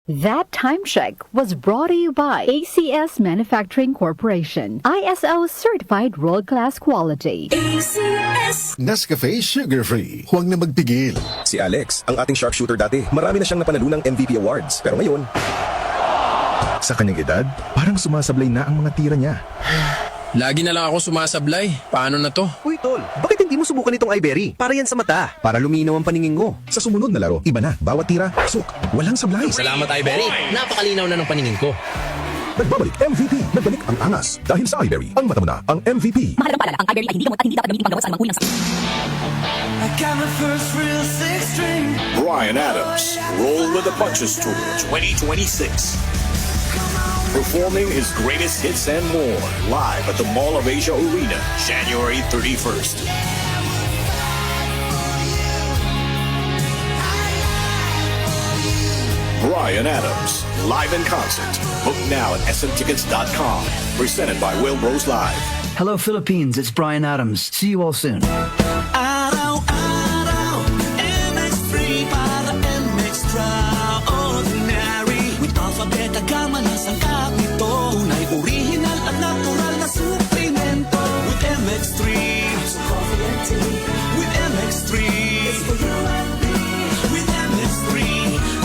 That time check was brought to you by ACS Manufacturing Corporation, ISO certified world-class quality. ACS Nescafe Sugar Free. Huwag na magpigil. Si Alex, ang ating sharpshooter dati, marami na siyang napanalunang MVP awards. Pero ngayon, Sa kanyang edad, parang sumasablay na ang mga tira niya. Lagi na lang ako sumasablay. Paano na to? Uy, tol, bakit hindi mo subukan itong iBerry? Para yan sa mata, para luminaw ang paningin mo. sa sumunod na laro, iba na. Bawat tira, suk, walang sablay. Salamat, Ibery. Napakalinaw na ng paningin ko. Nagbabalik MVP. Nagbalik ang angas. Dahil sa iBerry, ang mata mo na ang MVP. Mahalagang paalala, ang iBerry ay hindi gamot at hindi dapat gamitin panggamot sa anumang uri ng sakit. I got my first real six string. Brian Adams, Roll with the Punches Tour 2026. Performing his greatest hits and more live at the Mall of Asia Arena, January 31st. Brian Adams, live in concert. Book now at smtickets.com. Presented by Wilbros Live. Hello, Philippines. It's Brian Adams. See you all soon. Araw-araw, MX3 para MX-Traordinary. With alphabet gama na sangkap nito. Tunay, original at natural na suplemento. With MX3, it's coffee and tea. With MX3, it's for you and me. With MX3,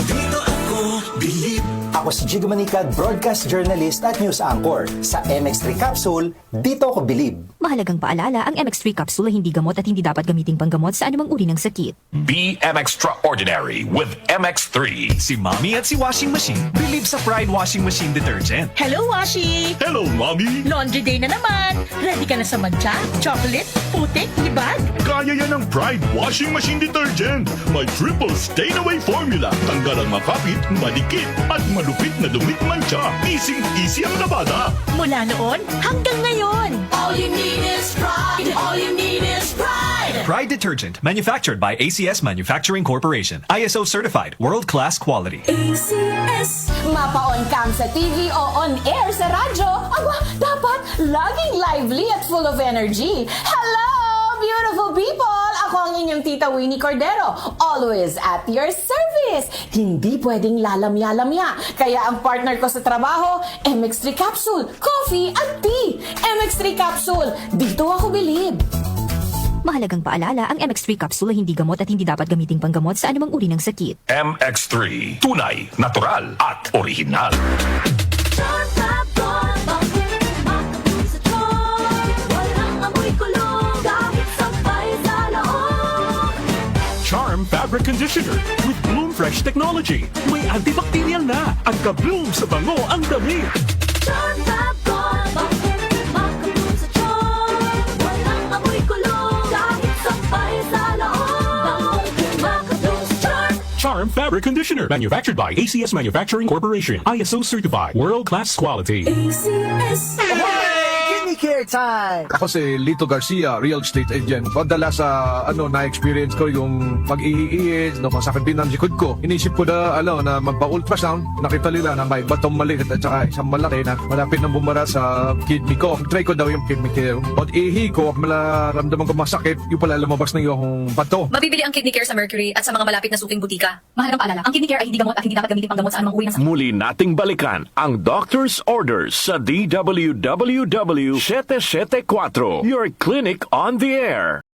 dito ako believe. Ako si Jigo Manicad, broadcast journalist at news anchor. Sa MX3 Capsule, dito ako bilib. Mahalagang paalala, ang MX3 capsule ay hindi gamot at hindi dapat gamiting panggamot sa anumang uri ng sakit. Be extraordinary with MX3. Si Mommy at si Washing Machine believe sa Pride Washing Machine Detergent. Hello, Washi! Hello, Mommy! Laundry day na naman! Ready ka na sa mancha, chocolate, putik, libag? Kaya yan ang Pride Washing Machine Detergent. May triple stain-away formula. Tanggal ang makapit, malikit, at malupit na dumit mancha. Easy ang labada. Mula noon hanggang ngayon. All you need is pride. All you need is pride. Pride Detergent, manufactured by ACS Manufacturing Corporation. ISO certified, world-class quality. ACS. Mapa-on cam sa TV o on-air sa radyo, aba, dapat laging lively at full of energy. Hello, beautiful people! Ako ang inyong tita Winnie Cordero, always at your service. Hindi pwedeng lalamya-lamya. Kaya ang partner ko sa trabaho, MX3 Capsule, coffee at tea. MX3 Capsule, dito ako bilib. Mahalagang paalala, ang MX3 capsule ay hindi gamot at hindi dapat gamiting panggamot sa anumang uri ng sakit. MX3. Tunay, natural, at original. Charm Fabric Conditioner with Bloom Fresh Technology. May antibacterial na. Ang ka-bloom sa bango ang damit. Charm Fabric Conditioner. Manufactured by ACS Manufacturing Corporation. ISO certified. World-class quality. ACS. Kidney care time! Ako si Lito Garcia, real estate agent. Padala sa na-experience ko yung pag-iiit, masakit din ang likod ko. Inisip ko na magpa-ultrasound. Nakita nila na may batong maliit at saka isang malaki na malapit na bumara sa kidney ko. Try ko daw yung kidney care. Pag-ihi ko, malaramdaman ko masakit, yung pala lumabas na yung bato. Mabibili ang kidney care sa Mercury at sa mga malapit na suking butika. Mahalagang paalala, ang kidney care ay hindi gamot at hindi dapat gamitin panggamot sa anumang uri ng sakit. Muli nating balikan ang Doctor's Orders sa DWWW 774, your clinic on the air.